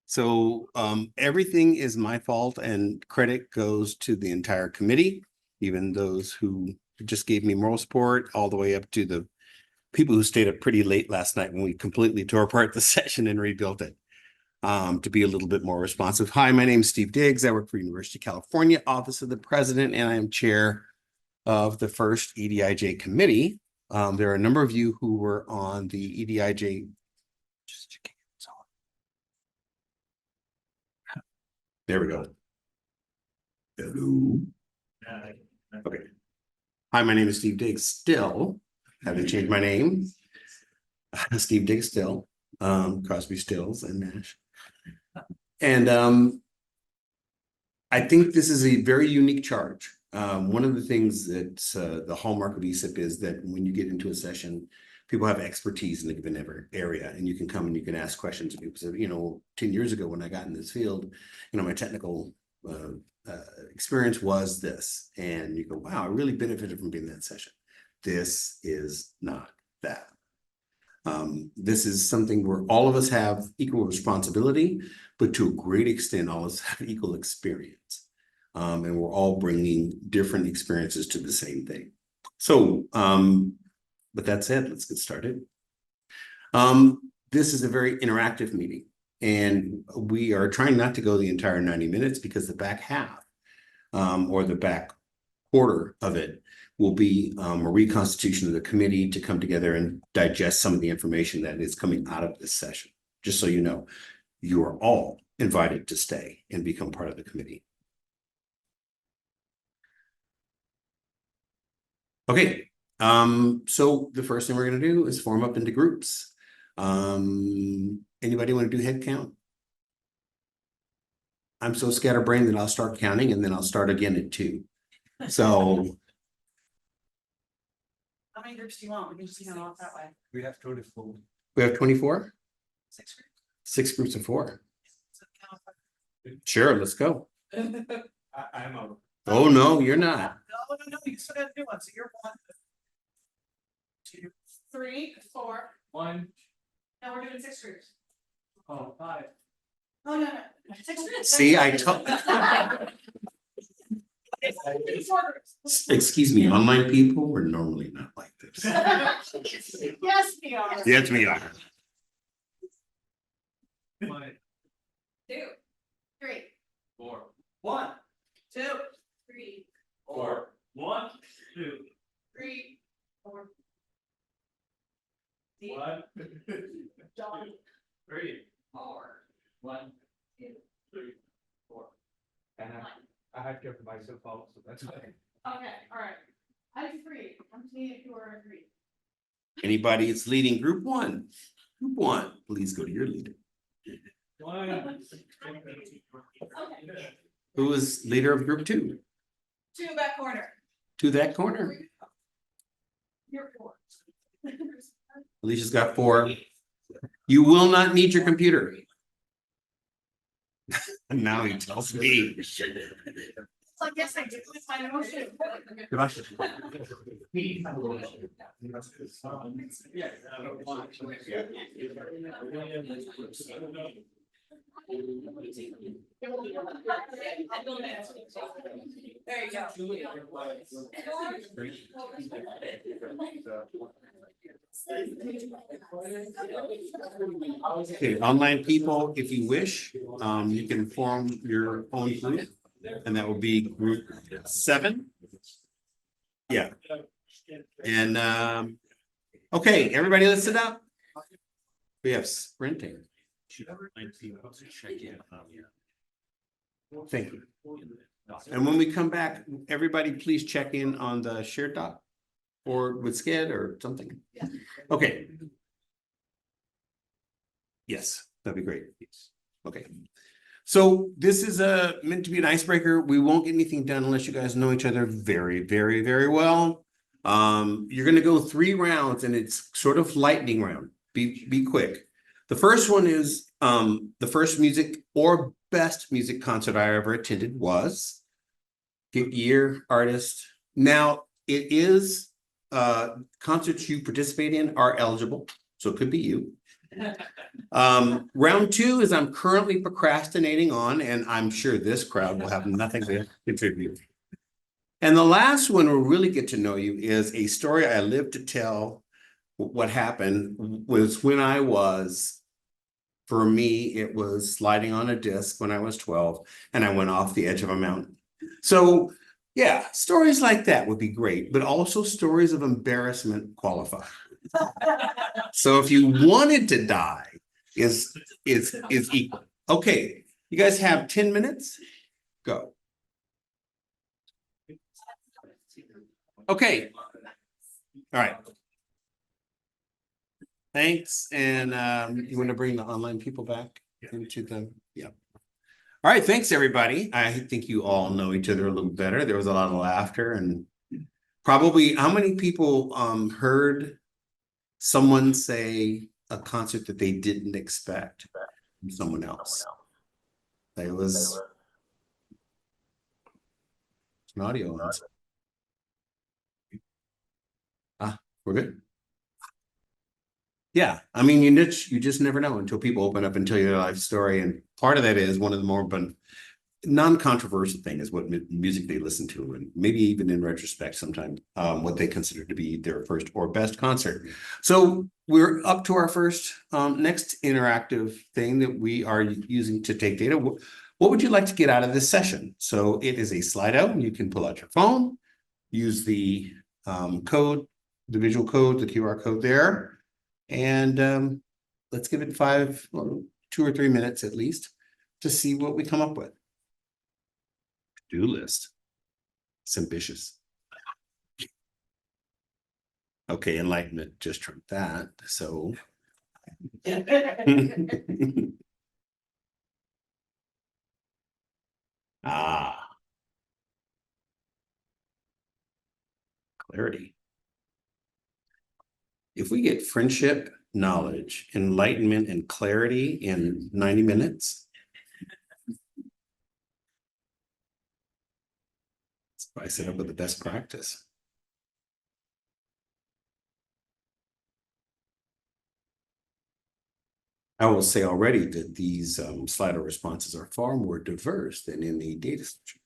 So everything is my fault and credit goes to the entire committee, even those who just gave me moral support, all the way up to the people who stayed up pretty late last night when we completely tore apart the session and rebuilt it. To be a little bit more responsive. Hi, my name is Steve Diggs. I work for University of California, Office of the President, and I am chair of the first EDIJ committee. There are a number of you who were on the EDIJ. There we go. Hello. Okay. Hi, my name is Steve Diggs. Still, haven't changed my name. Steve Diggs still. Crosby, Stills, and Nash. And I think this is a very unique charge. One of the things that the hallmark of ESIP is that when you get into a session, people have expertise in a given area, and you can come and you can ask questions. And people say, 10 years ago when I got in this field, my technical experience was this. And you go, wow, I really benefited from being in that session. This is not that. This is something where all of us have equal responsibility, but to a great extent, all of us have equal experience. And we're all bringing different experiences to the same thing. So, but that said, let's get started. This is a very interactive meeting, and we are trying not to go the entire 90 minutes because the back half or the back quarter of it will be a reconstitution of the committee to come together and digest some of the information that is coming out of this session. Just so you know, you are all invited to stay and become part of the committee. Okay, so the first thing we're going to do is form up into groups. Anybody want to do head count? I'm so scatterbrained that I'll start counting and then I'll start again at 2. So how many groups do you want? We can just count off that way. We have 24. we have 24? 6 groups. 6 groups of 4. So count off. Sure, let's go. I'm out. Oh, no, you're not. No, you still gotta do one. So you're 1, 2, 3, 4. 1. Now we're doing 6 groups. Oh, 5. Oh, no. 6 groups. See, I told. 4 groups. Excuse me, online people, we're normally not like this. Yes, we are. Yes, we are. 1. 2, 3, 4. 1. 2, 3, 4. 1. 2. 3, 4. 1. John. 3. 4. 1. 2. 3. 4. And I have kept myself out, so that's fine. Okay, all right. I do 3. I'm seeing if you are 3. Anybody that's leading group 1? Group 1, please go to your leader. 1. Okay. Who is leader of group 2? 2 back corner. To that corner. You're 4. Alicia's got 4. You will not need your computer. And now he tells me. So I guess I do with my motion. There you go. Okay, online people, if you wish, you can form your own group, and that will be group 7. Yeah. And okay, everybody listen up. We have sprinting. Thank you. And when we come back, everybody please check in on the shared doc or with SCED or something. Yeah. Okay. Yes, that'd be great. Okay. So this is meant to be an icebreaker. We won't get anything done unless you guys know each other very, very, very well. You're going to go 3 rounds and it's sort of lightning round. Be quick. The first one is the first music or best music concert I ever attended was year, artist. Now it is concerts you participate in are eligible, so it could be you. Round two is I'm currently procrastinating on, and I'm sure this crowd will have nothing to contribute. And the last one will really get to know you is a story I live to tell. What happened was when I was, for me, it was sliding on a disc when I was 12 and I went off the edge of a mountain. So yeah, stories like that would be great, but also stories of embarrassment qualify. So if you wanted to die, is equal. Okay, you guys have 10 minutes? Go. Okay. All right. Thanks. And you want to bring the online people back into the, yeah. All right, thanks, everybody. I think you all know each other a little better. There was a lot of laughter and probably how many people heard someone say a concert that they didn't expect from someone else? It was an audio. Ah, we're good. Yeah, I mean, you just never know until people open up and tell you their life story. And part of that is one of the more non-controversial thing is what music they listen to, and maybe even in retrospect, sometimes what they consider to be their first or best concert. So we're up to our first next interactive thing that we are using to take data. What would you like to get out of this session? So it is a Slido. You can pull out your phone, use the code, the visual code, the QR code there. And let's give it 2 or 3 minutes at least to see what we come up with. To-do list. It's ambitious. Okay, enlightenment just trumped that. So clarity. If we get friendship, knowledge, enlightenment, and clarity in 90 minutes, I set up with the best practice. I will say already that these Slido responses are far more diverse than in the data structure.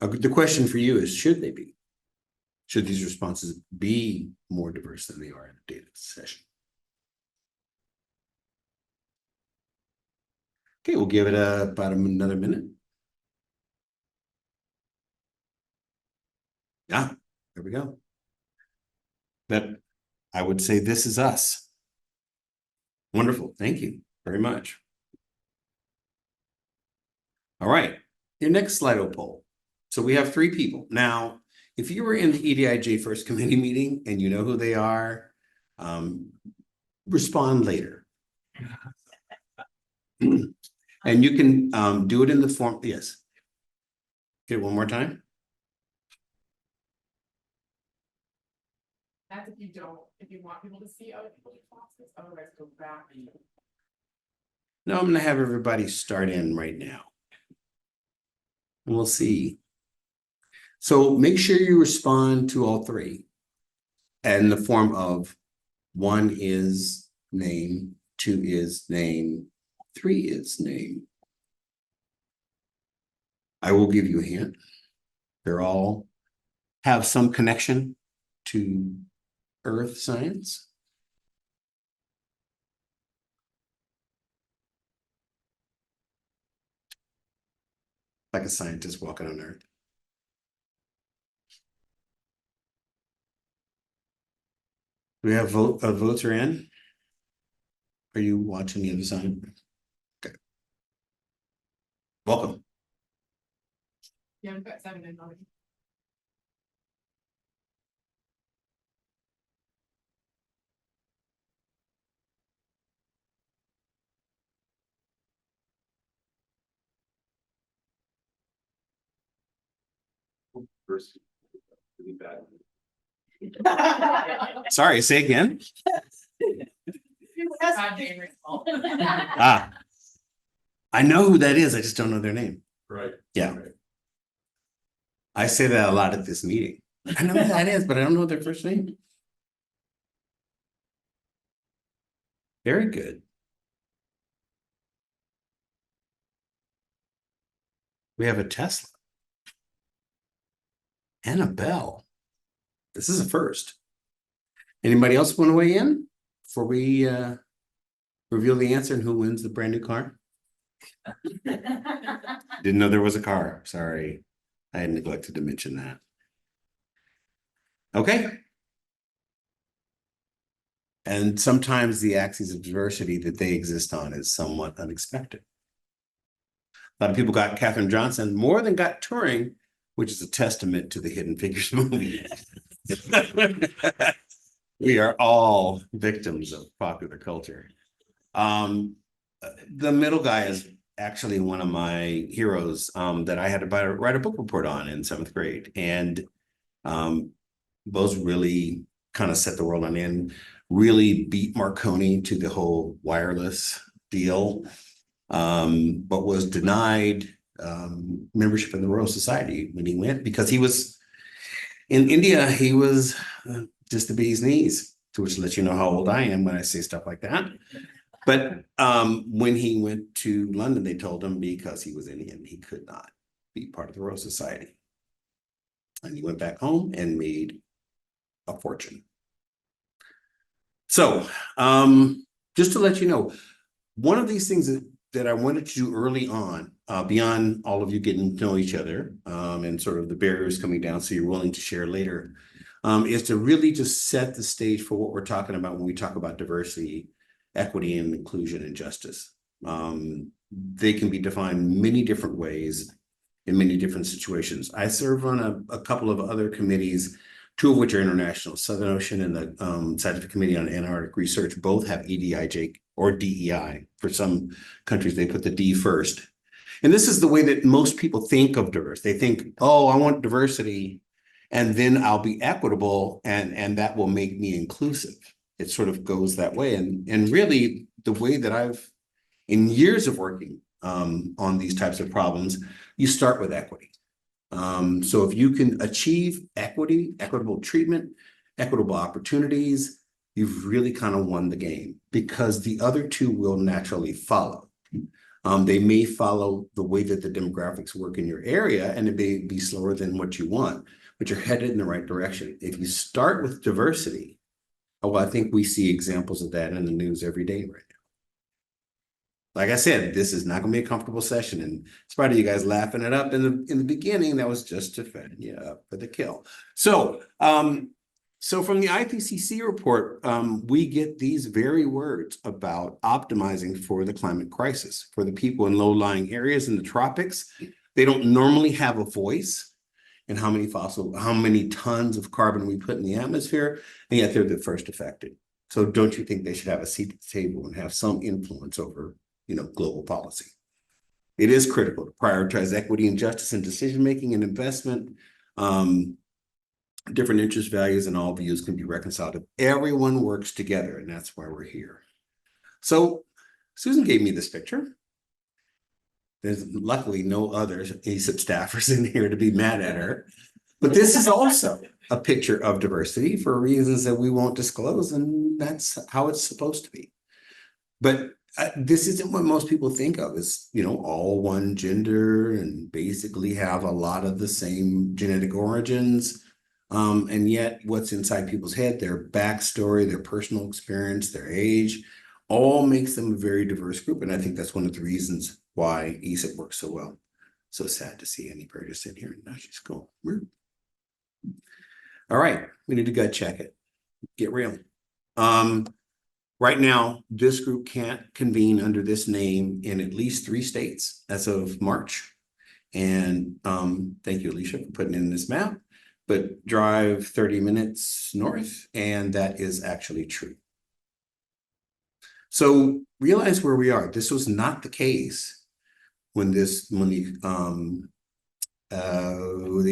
The question for you is, should they be? Should these responses be more diverse than they are in a data session? Okay, we'll give it about another minute. Yeah, there we go. But I would say this is us. Wonderful. Thank you very much. All right, your next Slido poll. So we have 3 people. Now, if you were in the EDIJ first committee meeting and you know who they are, respond later. And you can do it in the form, yes. Okay, one more time. That's if you want people to see other people's responses, otherwise go back. No, I'm gonna have everybody start in right now. And we'll see. So make sure you respond to all 3 in the form of 1 is name, 2 is name, 3 is name. I will give you a hint. They're all have some connection to earth science. Like a scientist walking on earth. Do we have votes are in? Are you watching the other side? Okay. Welcome. Yeah, we've got 7 in already. First, really bad. Sorry, say again. Ah, I know who that is. I just don't know their name. Right. Yeah. I say that a lot at this meeting. I know who that is, but I don't know their first name. Very good. We have a Tesla. Annabelle. This is a first. Anybody else want to weigh in before we reveal the answer and who wins the brand new car? Didn't know there was a car. Sorry. I had neglected to mention that. Okay. And sometimes the axes of diversity that they exist on is somewhat unexpected. A lot of people got Katherine Johnson more than got Turing, which is a testament to the Hidden Figures movie. We are all victims of popular culture. The middle guy is actually one of my heroes that I had to write a book report on in 7th grade. And those really kind of set the world on end, really beat Marconi to the whole wireless deal, but was denied membership in the Royal Society when he went, because he was in India. He was just the bee's knees, to which lets you know how old I am when I say stuff like that. But when he went to London, they told him because he was Indian, he could not be part of the Royal Society. And he went back home and made a fortune. So just to let you know, one of these things that I wanted to do early on, beyond all of you getting to know each other and sort of the barriers coming down so you're willing to share later, is to really just set the stage for what we're talking about when we talk about diversity, equity, and inclusion and justice. They can be defined many different ways in many different situations. I serve on a couple of other committees, two of which are international. Southern Ocean and the Scientific Committee on Antarctic Research both have EDIJ or DEI. For some countries, they put the D first. And this is the way that most people think of diversity. They think, oh, I want diversity, and then I'll be equitable, and that will make me inclusive. It sort of goes that way. And really, the way that I've, in years of working on these types of problems, you start with equity. So if you can achieve equity, equitable treatment, equitable opportunities, you've really kind of won the game, because the other two will naturally follow. They may follow the way that the demographics work in your area, and it may be slower than what you want, but you're headed in the right direction. If you start with diversity, oh, I think we see examples of that in the news every day right now. Like I said, this is not going to be a comfortable session, and in spite of you guys laughing it up in the beginning, that was just to fatten you up for the kill. So, so from the IPCC report, we get these very words about optimizing for the climate crisis for the people in low-lying areas in the tropics. They don't normally have a voice in how many tons of carbon we put in the atmosphere, and yet they're the first affected. So don't you think they should have a seat at the table and have some influence over, global policy? It is critical to prioritize equity and justice in decision-making and investment. Different interest values and all views can be reconciled if everyone works together, and that's why we're here. So Susan gave me this picture. There's luckily no other ASIP staffers in here to be mad at her. But this is also a picture of diversity for reasons that we won't disclose, and that's how it's supposed to be. But this isn't what most people think of as, all one gender and basically have a lot of the same genetic origins. And yet what's inside people's head, their backstory, their personal experience, their age, all makes them a very diverse group. And I think that's one of the reasons why ESIP works so well. So sad to see Annie Burgess sit here and now she's gone. All right, we need to gut check it. Get real. Right now, this group can't convene under this name in at least 3 states as of March. And thank you, Alicia, for putting in this map. But drive 30 minutes north, and that is actually true. So realize where we are. This was not the case when the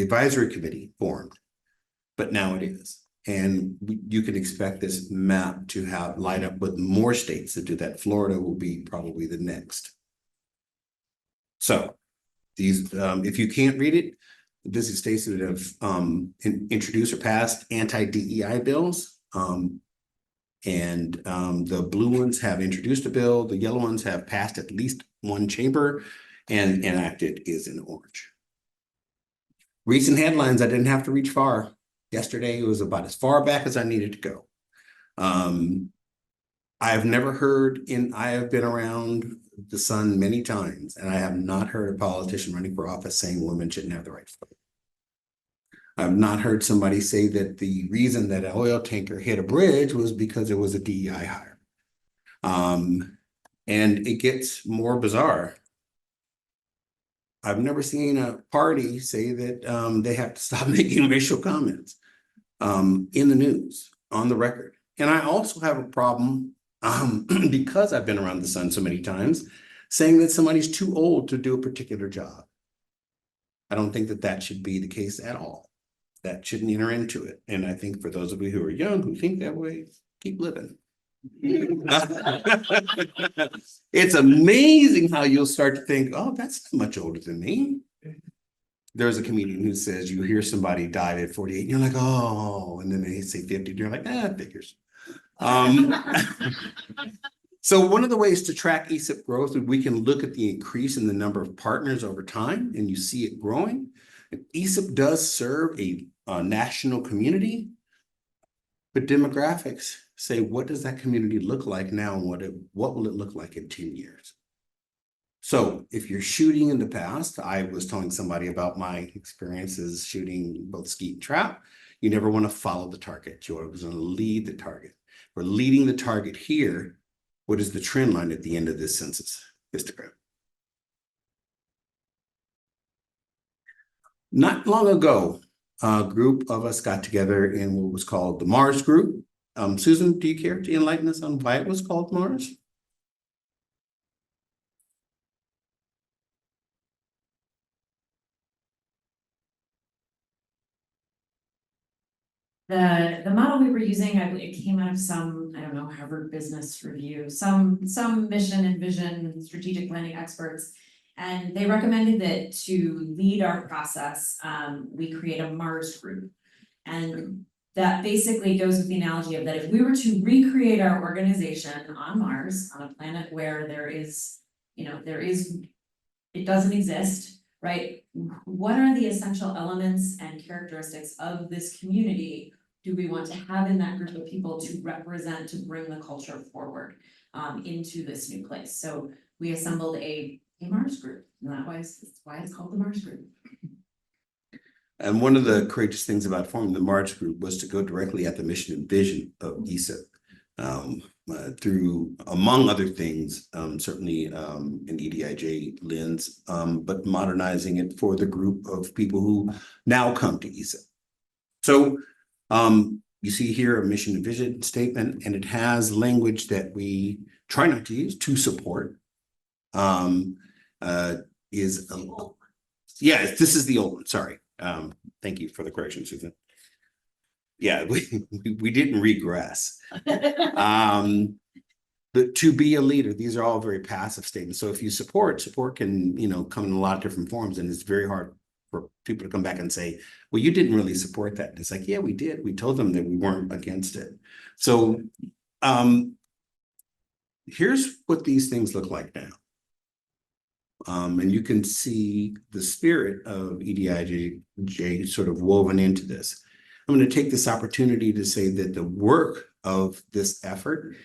advisory committee formed, but now it is. And you can expect this map to have light up with more states that do that. Florida will be probably the next. So these, if you can't read it, busy states that have introduced or passed anti-DEI bills. The blue ones have introduced a bill, the yellow ones have passed at least one chamber, and enacted is in orange. Recent headlines, I didn't have to reach far. Yesterday, it was about as far back as I needed to go. I've never heard I have been around the sun many times, and I have not heard a politician running for office saying women shouldn't have the right to vote. I've not heard somebody say that the reason that an oil tanker hit a bridge was because it was a DEI hire. And it gets more bizarre. I've never seen a party say that they have to stop making racial comments in the news, on the record. And I also have a problem because I've been around the sun so many times, saying that somebody's too old to do a particular job. I don't think that that should be the case at all. That shouldn't enter into it. And I think for those of you who are young, who think that way, keep living. It's amazing how you'll start to think, oh, that's not much older than me. There's a comedian who says you hear somebody died at 48, and you're like, oh, and then they say 50, and you're like, figures. So one of the ways to track ESIP growth is we can look at the increase in the number of partners over time, and you see it growing. And ESIP does serve a national community, but demographics say, what does that community look like now, and what will it look like in 10 years? So if you're shooting in the past, I was telling somebody about my experiences shooting both skeet and trap. You never want to follow the target. You're always going to lead the target. We're leading the target here. What is the trend line at the end of this census histogram? Not long ago, a group of us got together in what was called the Mars Group. Susan, do you care to enlighten us on why it was called Mars? The model we were using, I believe it came out of some, I don't know, Harvard Business Review, some mission and vision strategic planning experts. And they recommended that to lead our process, we create a Mars group. And that basically goes with the analogy of that if we were to recreate our organization on Mars, on a planet where it doesn't exist, right? What are the essential elements and characteristics of this community do we want to have in that group of people to represent, to bring the culture forward into this new place? So we assembled a Mars group, and that's why it's called the Mars group. And one of the courageous things about forming the Mars group was to go directly at the mission and vision of ESIP through, among other things, certainly an EDIJ lens, but modernizing it for the group of people who now come to ESIP. So you see here a mission and vision statement, and it has language that we try not to use to support. This is the old one, sorry. Thank you for the correction, Susan. Yeah, we didn't regress. But to be a leader, these are all very passive statements. So if you support can, come in a lot of different forms, and it's very hard for people to come back and say, well, you didn't really support that. And it's like, yeah, we did. We told them that we weren't against it. So here's what these things look like now. And you can see the spirit of EDIJ sort of woven into this. I'm going to take this opportunity to say that the work of this effort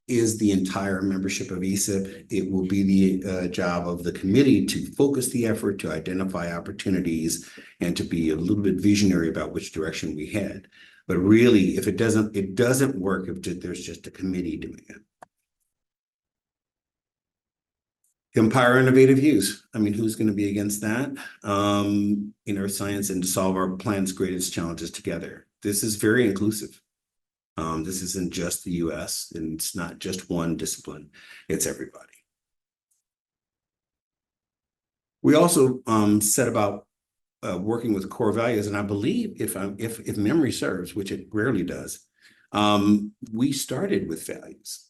is the entire membership of ESIP. It will be the job of the committee to focus the effort, to identify opportunities, and to be a little bit visionary about which direction we head. But really, if it doesn't work if there's just a committee doing it. Empower innovative use. I mean, who's going to be against that? In earth science, and to solve our planet's greatest challenges together. This is very inclusive. This isn't just the US, and it's not just one discipline, it's everybody. We also set about working with core values, and I believe if memory serves, which it rarely does, we started with values.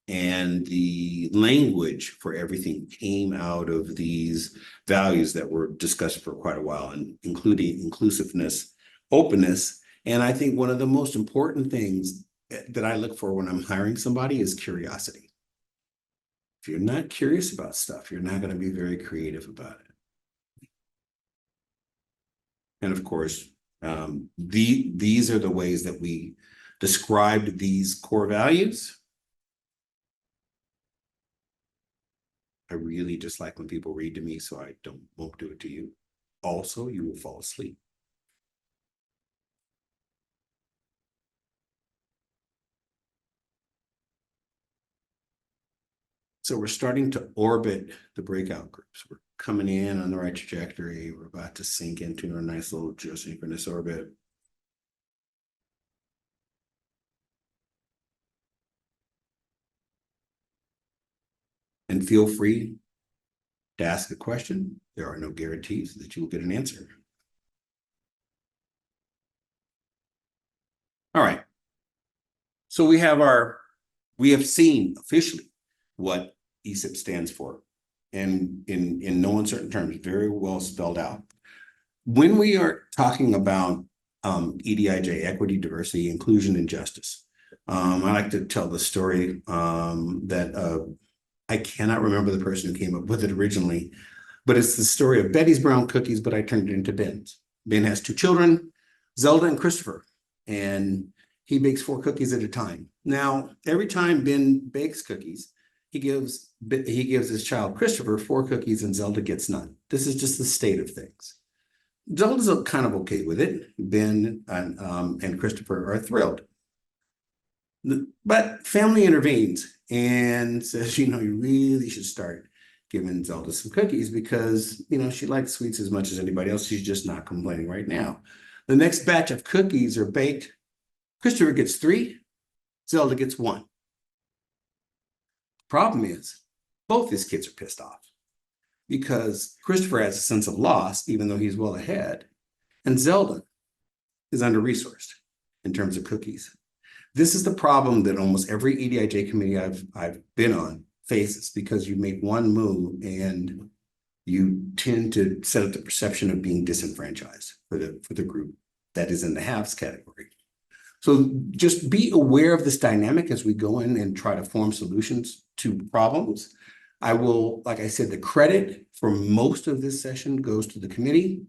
And the language for everything came out of these values that were discussed for quite a while, and including inclusiveness, openness. And I think one of the most important things that I look for when I'm hiring somebody is curiosity. If you're not curious about stuff, you're not going to be very creative about it. And of course, these are the ways that we described these core values. I really dislike when people read to me, so I won't do it to you. Also, you will fall asleep. So we're starting to orbit the breakout groups. We're coming in on the right trajectory. We're about to sink into a nice little geosynchronous orbit. And feel free to ask a question. There are no guarantees that you will get an answer. All right. So we have seen officially what ESIP stands for, and in no uncertain terms, very well spelled out. When we are talking about EDIJ, equity, diversity, inclusion, and justice, I like to tell the story that I cannot remember the person who came up with it originally, but it's the story of Betty's brown cookies, but I turned it into Ben's. Ben has 2 children, Zelda and Christopher, and he bakes 4 cookies at a time. Now, every time Ben bakes cookies, he gives his child Christopher 4 cookies and Zelda gets none. This is just the state of things. Zelda's kind of okay with it. Ben and Christopher are thrilled. But family intervenes and says, you really should start giving Zelda some cookies because, she likes sweets as much as anybody else. She's just not complaining right now. The next batch of cookies are baked. Christopher gets 3, Zelda gets 1. Problem is, both his kids are pissed off because Christopher has a sense of loss, even though he's well ahead, and Zelda is under-resourced in terms of cookies. This is the problem that almost every EDIJ committee I've been on faces, because you make one move and you tend to set up the perception of being disenfranchised for the group that is in the haves category. So just be aware of this dynamic as we go in and try to form solutions to problems. I will, like I said, the credit for most of this session goes to the committee,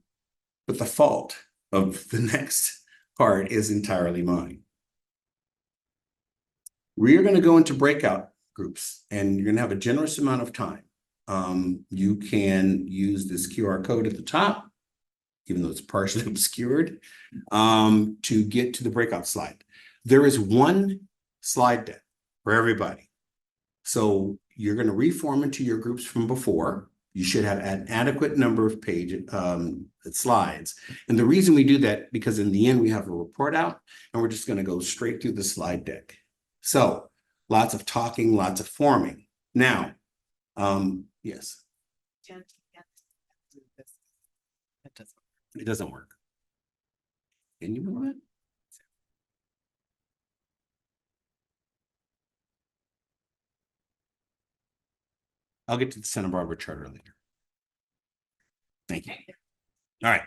but the fault of the next part is entirely mine. We are going to go into breakout groups, and you're going to have a generous amount of time. You can use this QR code at the top, even though it's partially obscured, to get to the breakout slide. There is one slide deck for everybody. So you're going to reform into your groups from before. You should have an adequate number of slides. And the reason we do that, because in the end, we have a report out, and we're just going to go straight through the slide deck. So lots of talking, lots of forming. Now, yes. It doesn't work. Can you move it? I'll get to the Santa Barbara charter later. Thank you. All right.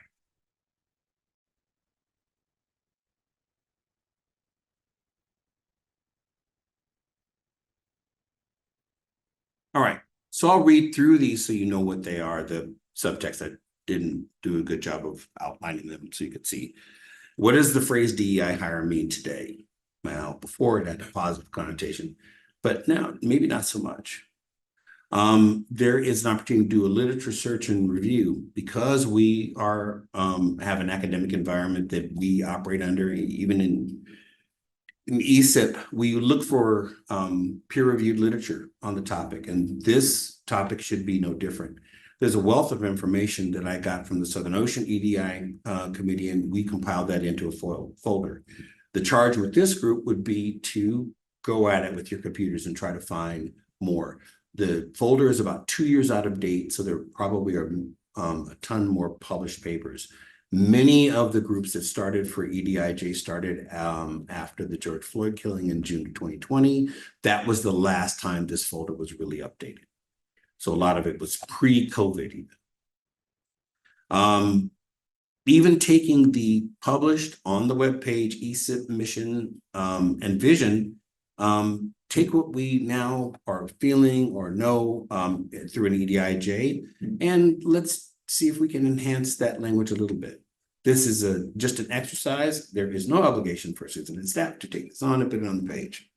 All right. So I'll read through these so you know what they are, the subtext. I didn't do a good job of outlining them so you could see. What does the phrase DEI hire mean today? Well, before it had a positive connotation, but now maybe not so much. There is an opportunity to do a literature search and review because we are have an academic environment that we operate under. Even in ESIP, we look for peer-reviewed literature on the topic, and this topic should be no different. There's a wealth of information that I got from the Southern Ocean EDI committee, and we compiled that into a folder. The charge with this group would be to go at it with your computers and try to find more. The folder is about 2 years out of date, so there probably are a ton more published papers. Many of the groups that started for EDIJ started after the George Floyd killing in June of 2020. That was the last time this folder was really updated. So a lot of it was pre-COVID even. Even taking the published on the webpage ESIP mission and vision, take what we now are feeling or know through an EDIJ, and let's see if we can enhance that language a little bit. This is just an exercise. There is no obligation for Susan and staff to take this on and put it on the page.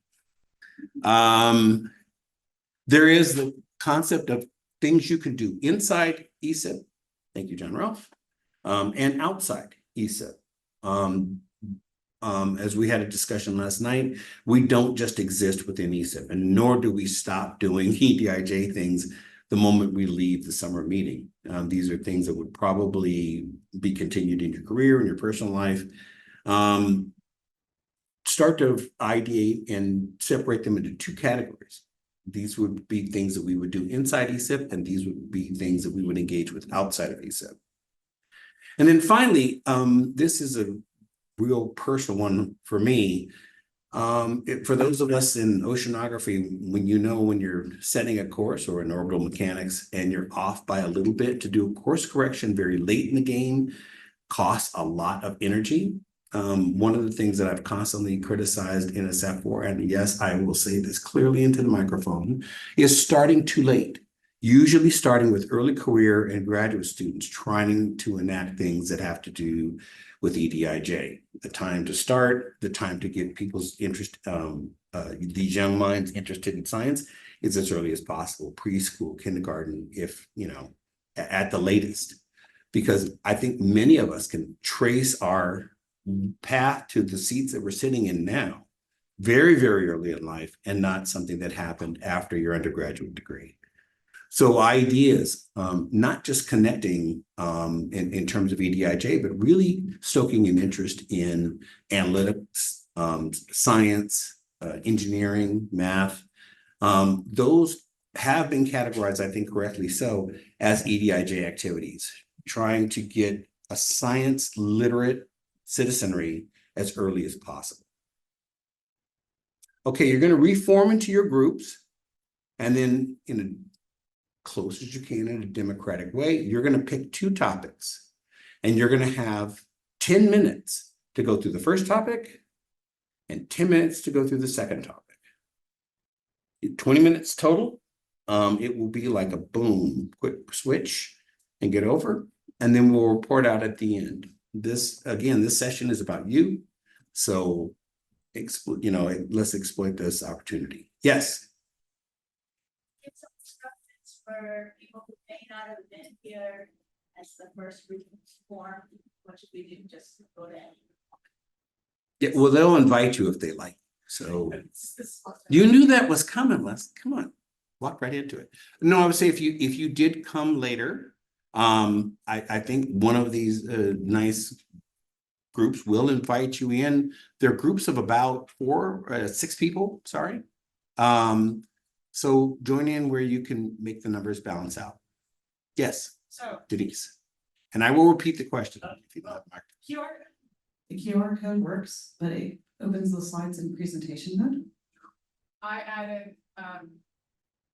There is the concept of things you can do inside ESIP. Thank you, John Ralph. And outside ESIP. As we had a discussion last night, we don't just exist within ESIP, and nor do we stop doing EDIJ things the moment we leave the summer meeting. These are things that would probably be continued in your career, in your personal life. Start to ideate and separate them into two categories. These would be things that we would do inside ESIP, and these would be things that we would engage with outside of ESIP. And then finally, this is a real personal one for me. For those of us in oceanography, when you're setting a course or in orbital mechanics and you're off by a little bit, to do a course correction very late in the game costs a lot of energy. One of the things that I've constantly criticized NSF for, and yes, I will say this clearly into the microphone, is starting too late. Usually starting with early career and graduate students trying to enact things that have to do with EDIJ. The time to start, the time to get people's interest, these young minds interested in science is as early as possible, preschool, kindergarten, if, at the latest. Because I think many of us can trace our path to the seats that we're sitting in now very, very early in life, and not something that happened after your undergraduate degree. So ideas, not just connecting in terms of EDIJ, but really stoking an interest in analytics, science, engineering, math. Those have been categorized, I think correctly so, as EDIJ activities, trying to get a science literate citizenry as early as possible. Okay, you're going to reform into your groups, and then in a close as you can in a democratic way, you're going to pick two topics, and you're going to have 10 minutes to go through the first topic and 10 minutes to go through the second topic. 20 minutes total. It will be like a boom, quick switch and get over, and then we'll report out at the end. This session is about you. So, let's exploit this opportunity. Yes. For people who may not have been here as the first group form, what should we do? Just go to any? Yeah, well, they'll invite you if they like. So you knew that was coming, Les. Come on, walk right into it. No, I would say if you did come later, I think one of these nice groups will invite you in. They're groups of about 6 people. Sorry. So join in where you can make the numbers balance out. Yes, So Denise. And I will repeat the question. If you don't have my- The QR code works, but it opens the slides in presentation mode. I added,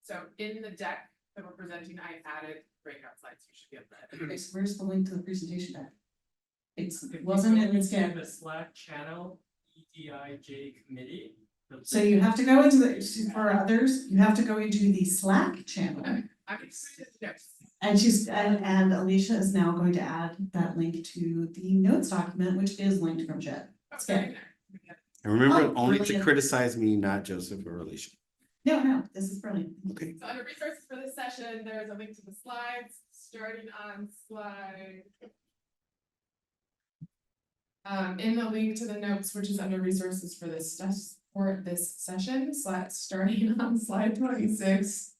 so in the deck that we're presenting, I added breakout slides. You should be able to edit. Okay, so where's the link to the presentation deck? It If you wasn't go in the into scan. the Slack channel, EDIJ committee. So you have to go into for others, you have to go into the Slack channel. I can see it, yes. And Alicia is now going to add that link to the notes document, which is linked from Jet. Okay. And remember, Oh, only to brilliant. criticize me, not Joseph or Alicia. No, this is brilliant. Okay. So under resources for this session, there's a link to the slides, starting on slide. In the link to the notes, which is under resources for this session, starting on slide 26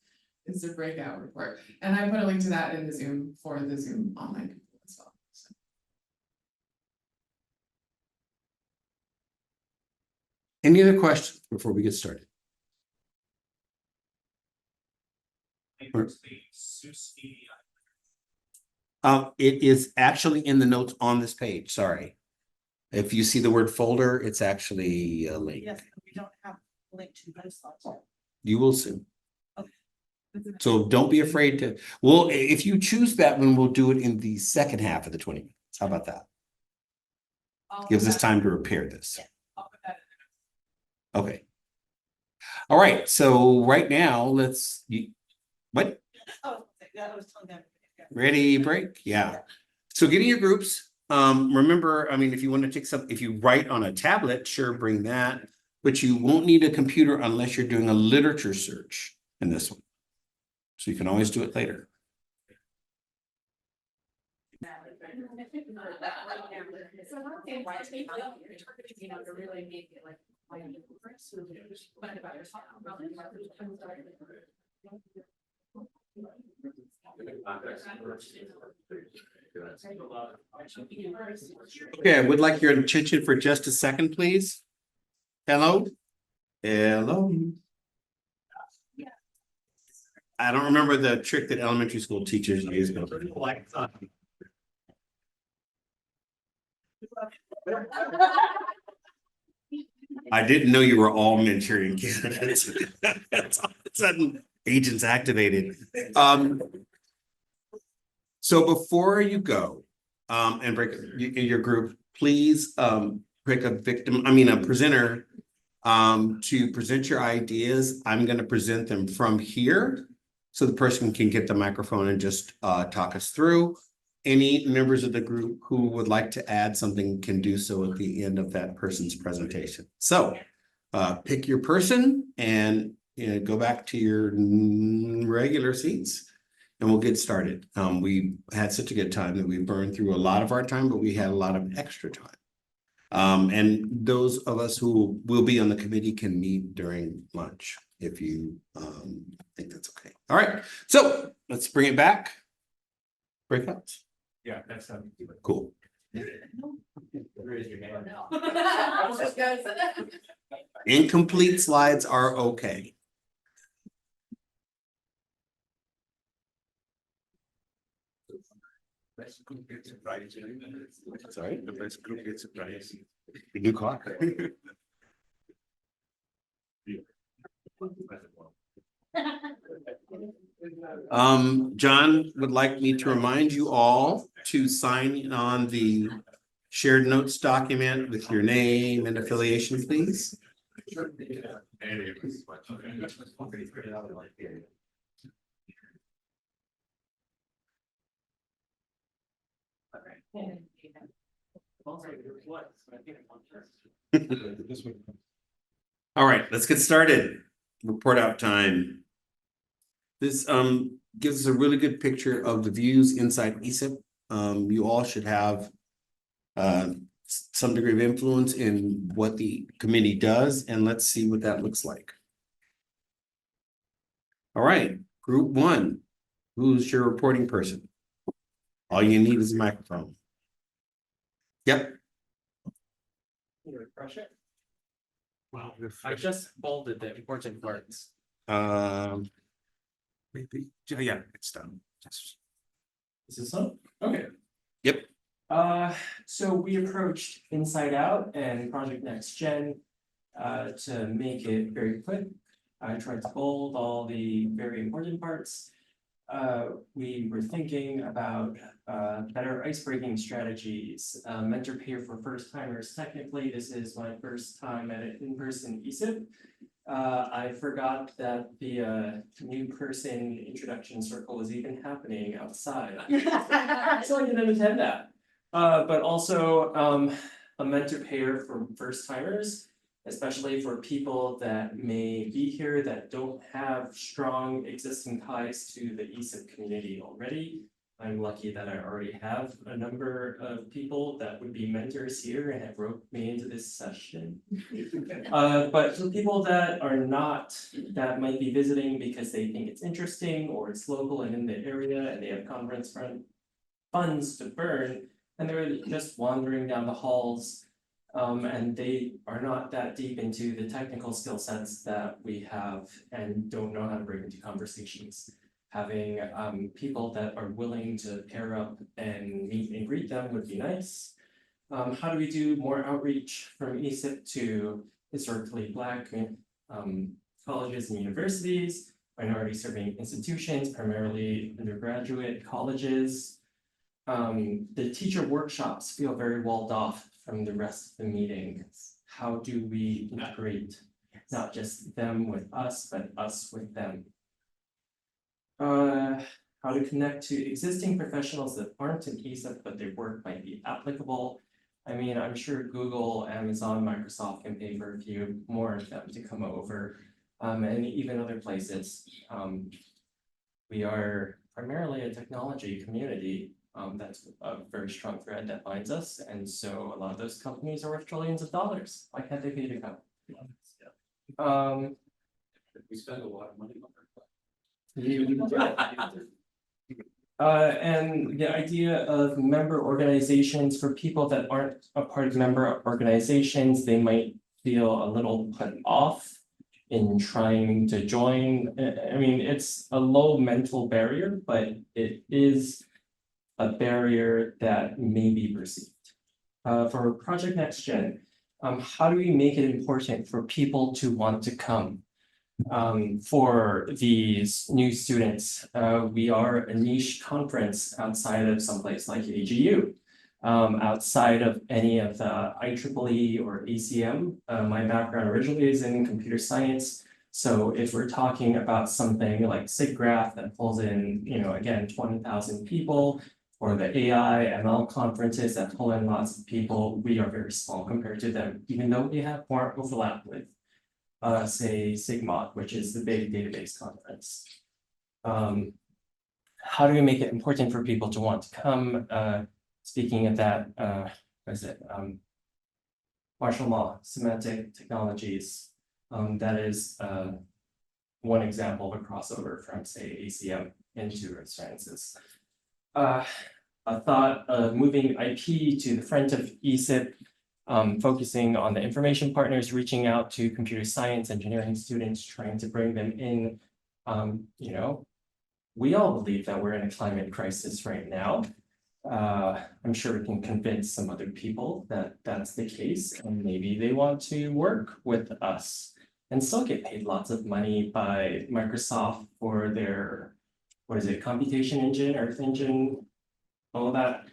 is the breakout report. And I put a link to that in the Zoom for the Zoom online people as well. So. Any other questions before we get started? It is actually in the notes on this page, sorry. If you see the word folder, it's actually a link. Yes, we don't have a link to those slots. You will soon. Okay. So don't be afraid to, well, if you choose that one, we'll do it in the second half of the 20 minutes. How about that? Gives us time to repair this. I'll put that Okay. All right, so right now, what? Oh, that was telling them. Ready, break? Yeah. So get in your groups. Remember, I mean, if you want to take some, if you write on a tablet, sure, bring that. But you won't need a computer unless you're doing a literature search in this one. So you can always do it later. Okay, I would like your attention for just a second, please. Hello? Hello? I don't remember the trick that elementary school teachers use, but I didn't know you were all Manchurian candidates. That's all of a sudden agents activated. So before you go, and break in your group, please, pick a presenter, to present your ideas. I'm gonna present them from here. So the person can get the microphone and just, talk us through. Any members of the group who would like to add something can do so at the end of that person's presentation. So, pick your person and, go back to your regular seats. And we'll get started. We had such a good time that we burned through a lot of our time, but we had a lot of extra time. And those of us who will be on the committee can meet during lunch if you think that's okay. All right, so let's bring it back. Breakouts. Yeah, that's Cool. Raise your hand. Incomplete slides are okay. Best group gets a prize. Sorry? The best group gets a prize. New clock. John would like me to remind you all to sign on the shared notes document with your name and affiliation, please. All right, let's get started. Report out time. This gives us a really good picture of the views inside ESIP. You all should have some degree of influence in what the committee does, and let's see what that looks like. All right, group one. Who's your reporting person? All you need is a microphone. Yep. Refresh it. Well, I just bolded the important parts. Maybe, yeah, it's done. Is this on? Okay. Yep. So we approached Inside Out and Project Next Gen to make it very quick. I tried to bold all the very important parts. We were thinking about better ice-breaking strategies, mentor peer for first timers. Technically, this is my first time at an in-person ESIP. I forgot that the new person introduction circle was even happening outside. So I didn't attend that. But also a mentor pair for first timers, especially for people that may be here that don't have strong existing ties to the ESIP community already. I'm lucky that I already have a number of people that would be mentors here and have roped me into this session. But for people that are not, that might be visiting because they think it's interesting or it's local and in the area and they have conference funds to burn, and they're just wandering down the halls, and they are not that deep into the technical skill sets that we have and don't know how to break into conversations. Having people that are willing to pair up and meet and greet them would be nice. How do we do more outreach from ESIP to historically Black colleges and universities, minority serving institutions, primarily undergraduate colleges? The teacher workshops feel very walled off from the rest of the meetings. How do we integrate not just them with us, but us with them? How to connect to existing professionals that aren't in ESIP, but their work might be applicable. I mean, I'm sure Google, Amazon, Microsoft can pay for a few more of them to come over, and even other places. We are primarily a technology community. That's a very strong thread that binds us, and so a lot of those companies are worth trillions of dollars. Why can't they pay to come? We spend a lot of money on And the idea of member organizations for people that aren't a part of member organizations, they might feel a little put off in trying to join. I mean, it's a low mental barrier, but it is a barrier that may be perceived. For Project Next Gen, how do we make it important for people to want to come? For these new students, we are a niche conference outside of someplace like AGU. Outside of any of the IEEE or ACM, my background originally is in computer science. So if we're talking about something like SIGGRAPH that pulls in, you know, again, 20,000 people, or the AI, ML conferences that pull in lots of people, we are very small compared to them, even though we have more overlap with say SIGMOD, which is the big database conference. How do we make it important for people to want to come? Speaking of that, what is it? Martial law, semantic technologies. That is one example of a crossover from, say, ACM into earth sciences. A thought of moving IP to the front of ESIP, focusing on the information partners, reaching out to computer science, engineering students, trying to bring them in. You know, we all believe that we're in a climate crisis right now. I'm sure we can convince some other people that that's the case, and maybe they want to work with us and still get paid lots of money by Microsoft for their, what is it, computation engine, Earth engine, all of that.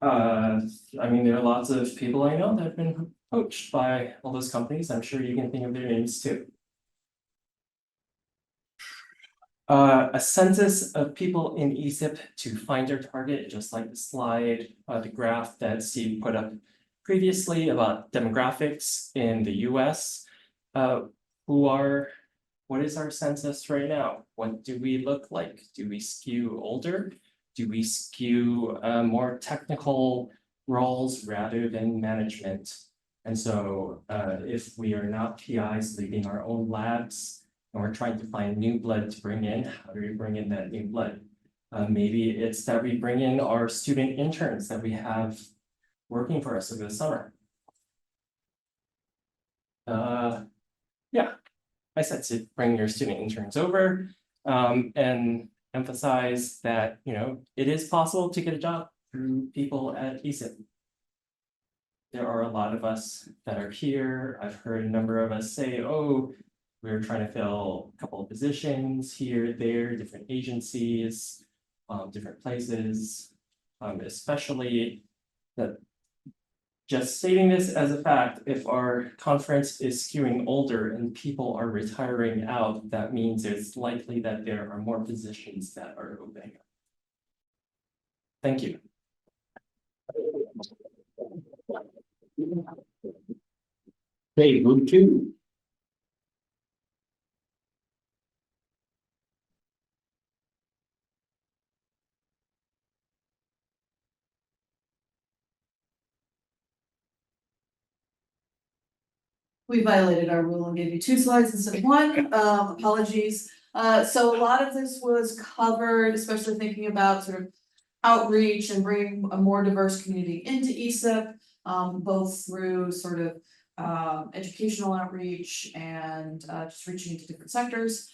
I mean, there are lots of people I know that have been poached by all those companies. I'm sure you can think of their names too. A census of people in ESIP to find their target, just like the slide, the graph that Steve put up previously about demographics in the US. What is our census right now? What do we look like? Do we skew older? Do we skew more technical roles rather than management? And so if we are not PIs leading our own labs, and we're trying to find new blood to bring in, how do we bring in that new blood? Maybe it's that we bring in our student interns that we have working for us over the summer. Yeah, I said to bring your student interns over and emphasize that, you know, it is possible to get a job through people at ESIP. There are a lot of us that are here. I've heard a number of us say, oh, we're trying to fill a couple of positions here, there, different agencies, different places, especially that just stating this as a fact, if our conference is skewing older and people are retiring out, that means it's likely that there are more positions that are opening up. Thank you. Hey, group two. We violated our rule and gave you 2 slides instead of 1, apologies. So a lot of this was covered, especially thinking about sort of outreach and bringing a more diverse community into ESIP, both through sort of educational outreach and just reaching into different sectors.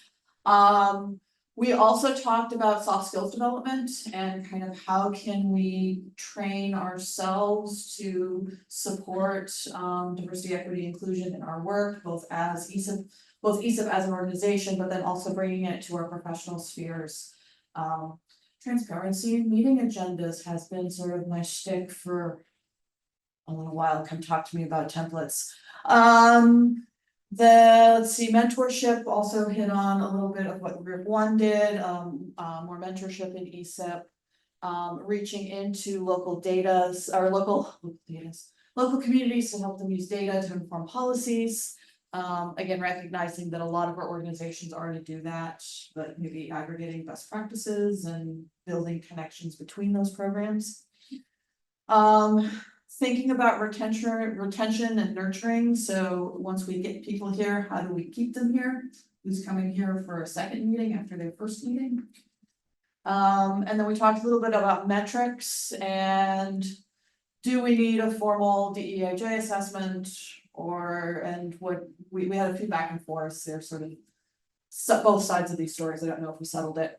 We also talked about soft skills development and kind of how can we train ourselves to support diversity, equity, inclusion in our work, both as ESIP as an organization, but then also bringing it to our professional spheres. Transparency in meeting agendas has been sort of my shtick for a little while. Come talk to me about templates. Let's see, mentorship also hit on a little bit of what Group 1 did, more mentorship in ESIP. Reaching into local local communities to help them use data to inform policies. Again, recognizing that a lot of our organizations already do that, but maybe aggregating best practices and building connections between those programs. Thinking about retention and nurturing. So once we get people here, how do we keep them here? Who's coming here for a second meeting after their first meeting? And then we talked a little bit about metrics and do we need a formal DEIJ assessment and what we had a few back and forth. There's sort of both sides of these stories. I don't know if we settled it.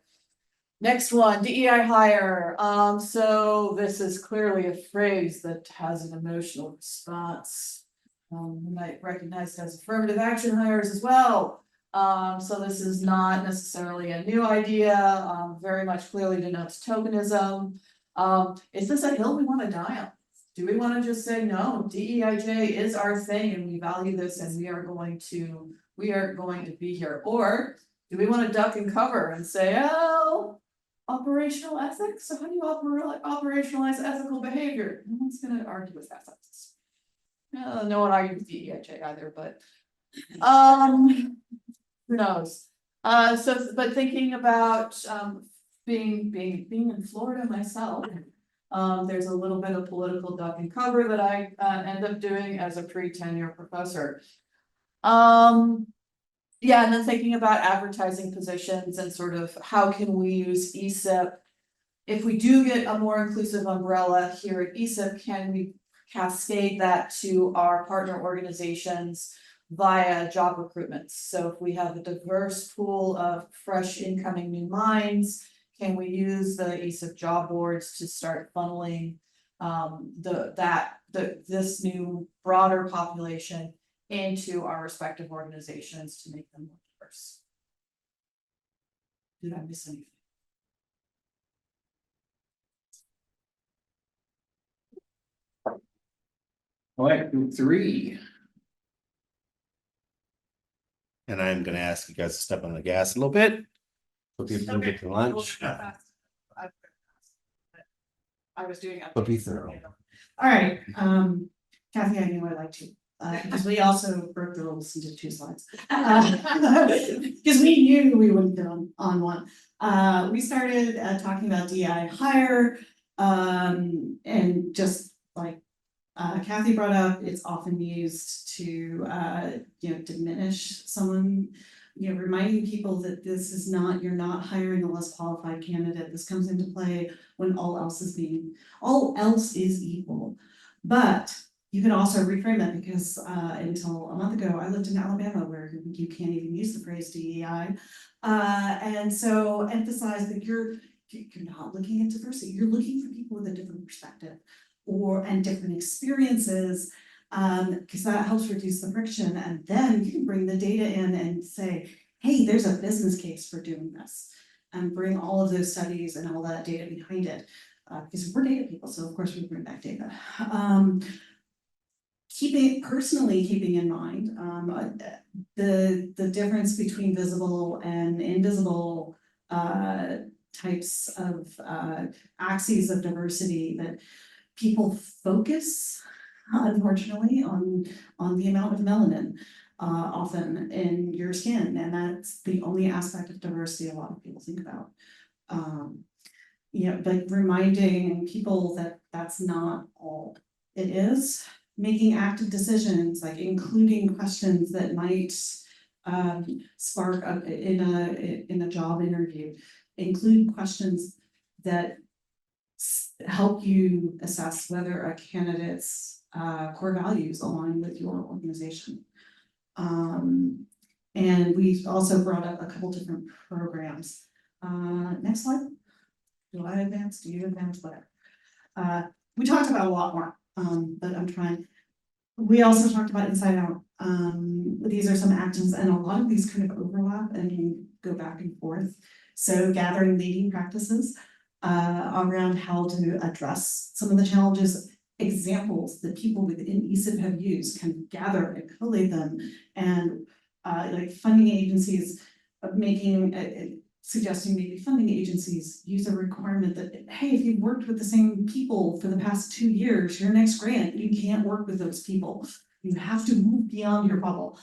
Next one, DEI hire. So this is clearly a phrase that has an emotional response. You might recognize it as affirmative action hires as well. So this is not necessarily a new idea, very much clearly denotes tokenism. Is this a hill we want to die on? Do we want to just say, no, DEIJ is our thing and we value this and we are going to be here? Or do we want to duck and cover and say, oh, operational ethics? So how do you operationalize ethical behavior? No one's going to argue with ethics. No one argues with DEIJ either, but who knows? But thinking about being in Florida myself, there's a little bit of political duck and cover that I end up doing as a pre-tenure professor. Yeah, and then thinking about advertising positions and sort of how can we use ESIP. If we do get a more inclusive umbrella here at ESIP, can we cascade that to our partner organizations via job recruitment? So if we have a diverse pool of fresh incoming new minds, can we use the ESIP job boards to start funneling this new broader population into our respective organizations to make them more diverse? Did I miss anything? All right, Group 3. And I'm gonna ask you guys to step on the gas a little bit. So people can get to lunch. I was doing it. But be thorough. All right, Kathy, I knew I'd like to, because we also broke the rules and did 2 slides. Because we knew we wouldn't get on one. We started talking about DI hire, and just like Kathy brought up, it's often used to diminish someone, reminding people that this is not, you're not hiring a less qualified candidate. This comes into play when all else is equal. But you can also reframe it, because until a month ago, I lived in Alabama where you can't even use the phrase DEI. And so emphasize that you're not looking at diversity, you're looking for people with a different perspective and different experiences, because that helps reduce the friction. And then you can bring the data in and say, hey, there's a business case for doing this, and bring all of those studies and all that data behind it. Because we're data people, so of course we bring back data. Keeping in mind the difference between visible and invisible types of axes of diversity, that people focus, unfortunately, on the amount of melanin often in your skin, and that's the only aspect of diversity a lot of people think about. But reminding people that that's not all it is. Making active decisions, like including questions that might spark up in a job interview. Include questions that help you assess whether a candidate's core values align with your organization. And we also brought up a couple different programs. Next slide. Do I advance? Do you advance? Whatever. We talked about a lot more, but I'm trying. We also talked about inside out. These are some actions and a lot of these kind of overlap and go back and forth. So gathering leading practices around how to address some of the challenges, examples that people within ESIP have used, can gather and collate them, and like funding agencies making suggesting maybe funding agencies use a requirement that, hey, if you've worked with the same people for the past 2 years, your next grant, you can't work with those people. You have to move beyond your bubble.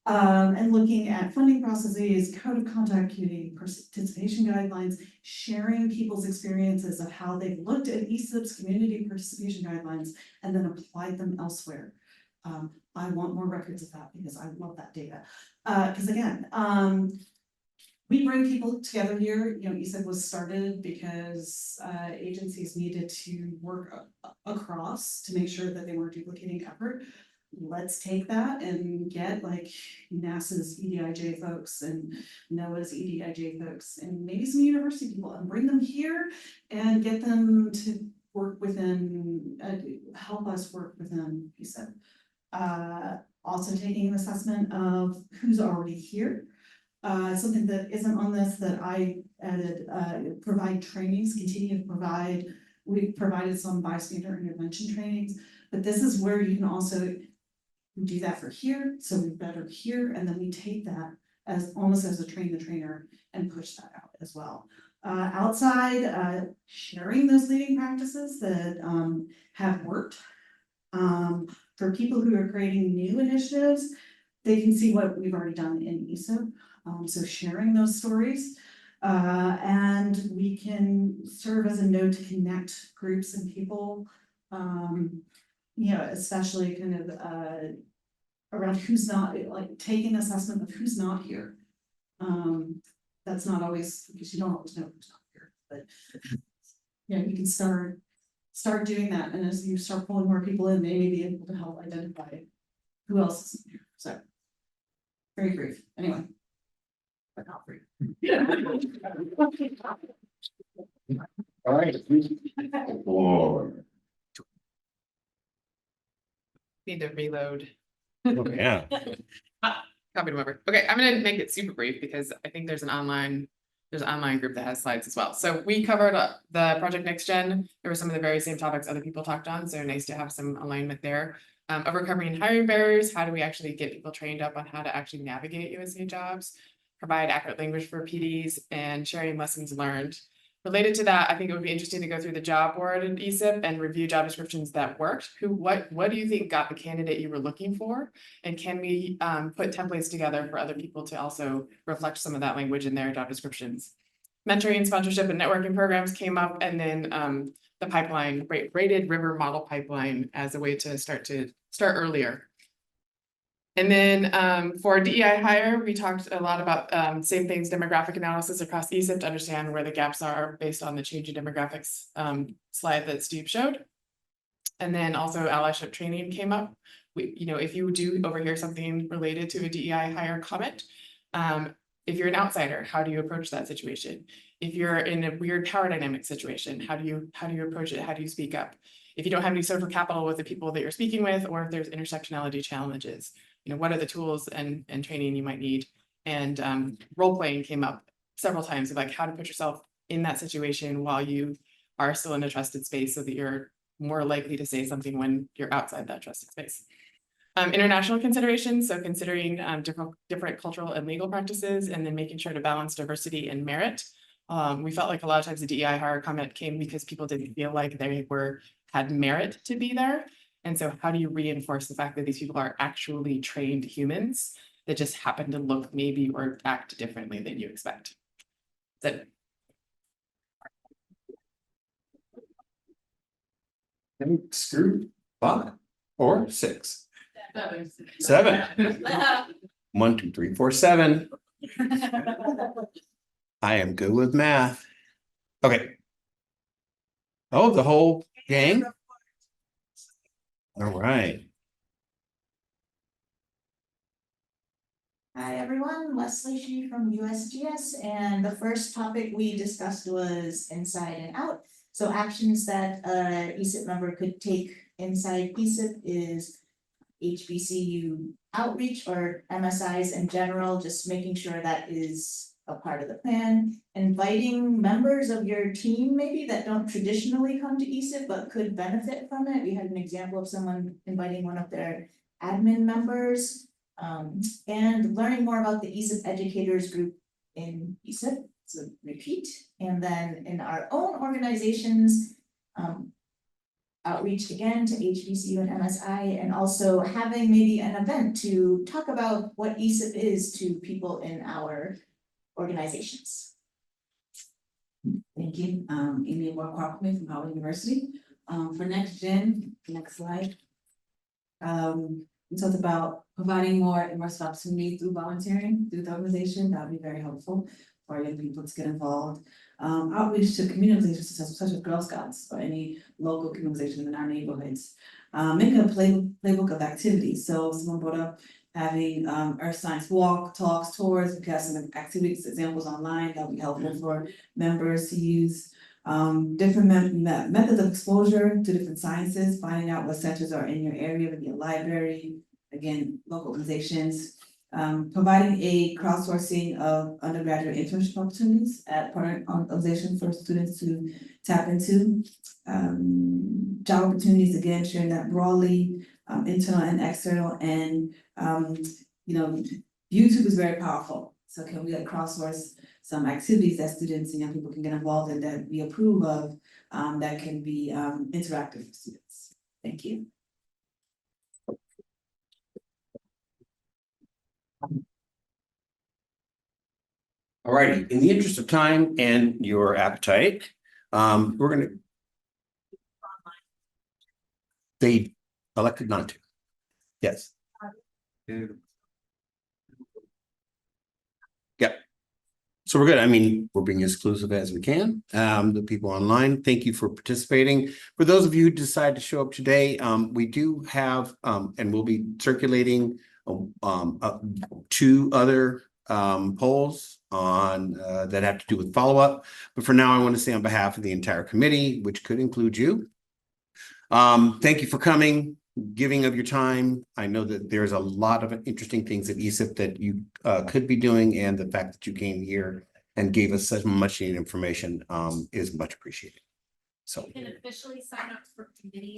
And looking at funding processes, code of conduct, community participation guidelines, sharing people's experiences of how they've looked at ESIP's community participation guidelines and then applied them elsewhere. I want more records of that because I love that data. Because again, we bring people together here. You know, ESIP was started because agencies needed to work across to make sure that they weren't duplicating effort. Let's take that and get like NASA's EDIJ folks and NOAA's EDIJ folks and maybe some university people and bring them here and get them to work within, help us work within ESIP. Also taking an assessment of who's already here. Something that isn't on this that I added, provide trainings, continue to provide. We've provided some bystander intervention trainings, but this is where you can also do that for here, so we better here, and then we take that as almost as a train the trainer and push that out as well. Outside, sharing those leading practices that have worked. For people who are creating new initiatives, they can see what we've already done in ESIP. So sharing those stories, and we can serve as a node to connect groups and people, you know, especially kind of around who's not, like take an assessment of who's not here. That's not always, because you don't always know who's not here, but yeah, you can start doing that, and as you start pulling more people in, they may be able to help identify who else is here. So very brief, anyway. But not free. All right. Or, Need to reload. oh, yeah. Copy them over. Okay, I'm gonna make it super brief because I think there's an online group that has slides as well. So we covered the Project Next Gen. There were some of the very same topics other people talked on, so nice to have some alignment there. Overcoming hiring barriers, how do we actually get people trained up on how to actually navigate USA jobs, provide accurate language for PDs, and sharing lessons learned. Related to that, I think it would be interesting to go through the job board in ESIP and review job descriptions that worked. What do you think got the candidate you were looking for? And can we put templates together for other people to also reflect some of that language in their job descriptions? Mentoring, sponsorship, and networking programs came up, and then the pipeline, rated river model pipeline as a way to start earlier. And then for DEI hire, we talked a lot about same things, demographic analysis across ESIP to understand where the gaps are based on the changing demographics slide that Steve showed. And then also allyship training came up. You know, if you do overhear something related to a DEI hire comment, if you're an outsider, how do you approach that situation? If you're in a weird power dynamic situation, how do you approach it? How do you speak up? If you don't have any social capital with the people that you're speaking with, or if there's intersectionality challenges, you know, what are the tools and training you might need? And role playing came up several times of like how to put yourself in that situation while you are still in a trusted space so that you're more likely to say something when you're outside that trusted space. International considerations, so considering different cultural and legal practices, and then making sure to balance diversity and merit. We felt like a lot of times the DEI hire comment came because people didn't feel like they had merit to be there. And so how do you reinforce the fact that these people are actually trained humans that just happen to look maybe or act differently than you expect? So And screw 5 or 6. 7. 1, 2, 3, 4, 7. I am good with math. Okay. Oh, the whole gang? All right. Hi, everyone. Leslie Shi from USGS, and the first topic we discussed was inside and out. So actions that a ESIP member could take inside ESIP is HBCU outreach or MSIs in general, just making sure that is a part of the plan. Inviting members of your team maybe that don't traditionally come to ESIP but could benefit from it. We had an example of someone inviting one of their admin members. And learning more about the ESIP educators group in ESIP, so repeat, and then in our own organizations, outreach again to HBCU and MSI, and also having maybe an event to talk about what ESIP is to people in our organizations. Thank you. Amy Kwame from Howard University. For next gen, next slide. We talked about providing more immersive opportunity through volunteering, through the organization. That would be very helpful for young people to get involved. Outreach to community organizations such as Girl Scouts or any local community organization in our neighborhoods. Making a playbook of activities. So someone brought up having earth science walk, talks, tours. We have some activities, examples online that would be helpful for members to use. Different methods of exposure to different sciences, finding out what centers are in your area, maybe a library, again, local organizations. Providing a crowdsourcing of undergraduate internship opportunities at partner organizations for students to tap into. Job opportunities, again, sharing that broadly, internal and external, and YouTube is very powerful. So can we crowdsource some activities that students and young people can get involved in that we approve of, that can be interactive for students? Thank you. Alrighty, in the interest of time and your appetite, we're gonna. They elected not to. Yes. Yep. So we're good. I mean, we're being as exclusive as we can. The people online, thank you for participating. For those of you who decide to show up today, we do have, and we'll be circulating two other polls on that have to do with follow-up. But for now, I want to say on behalf of the entire committee, which could include you, thank you for coming, giving of your time. I know that there's a lot of interesting things at ESIP that you could be doing, and the fact that you came here and gave us such much needed information is much appreciated. So You can officially sign up for committee